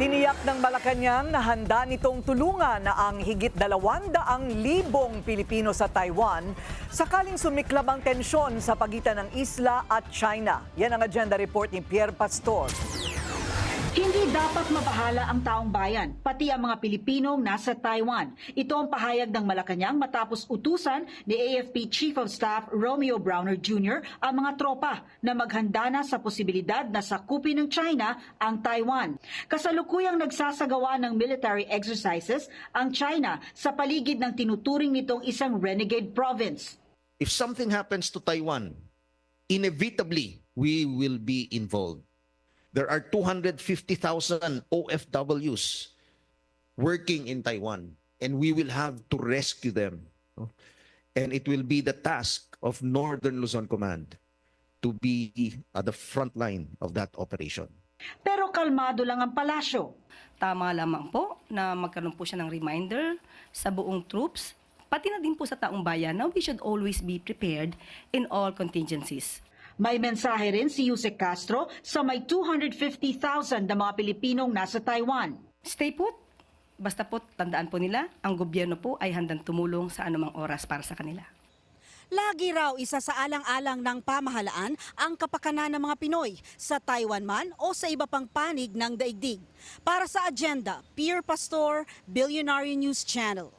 Tiniyak ng Malacanang na handa nitong tulungan na ang higit 200,000 Pilipino sa Taiwan sakaling sumiklab ang tensyon sa pagitan ng isla at China. Yan ang agenda report ni Pierre Pastor. Hindi dapat mabahala ang taong bayan, pati ang mga Pilipinong nasa Taiwan. Ito ang pahayag ng Malacanang matapos utusan ni AFP Chief of Staff Romeo Browner Jr. ang mga tropa na maghanda na sa posibilidad na sakupin ng China ang Taiwan. Kasalukuyang nagsasagawa ng military exercises ang China sa paligid ng tinuturing nitong isang renegade province. If something happens to Taiwan, inevitably we will be involved. There are 250,000 OFWs working in Taiwan, and we will have to rescue them. And it will be the task of Northern Luzon Command to be at the front line of that operation. Pero kalmado lang ang palasyo. Tama lamang po na magkaroon po siya ng reminder sa buong troops, pati na din po sa taong bayan na we should always be prepared in all contingencies. May mensahe rin si Yusek Castro sa may 250,000 na mga Pilipinong nasa Taiwan. Stay put. Basta po tandaan po nila, ang gobyerno po ay handang tumulong sa anumang oras para sa kanila. Lagi raw isa sa alang-alang ng pamahalaan ang kapakanan ng mga Pinoy sa Taiwan man o sa iba pang panig ng daigdig. Para sa agenda, Pierre Pastor, Billionaire News Channel.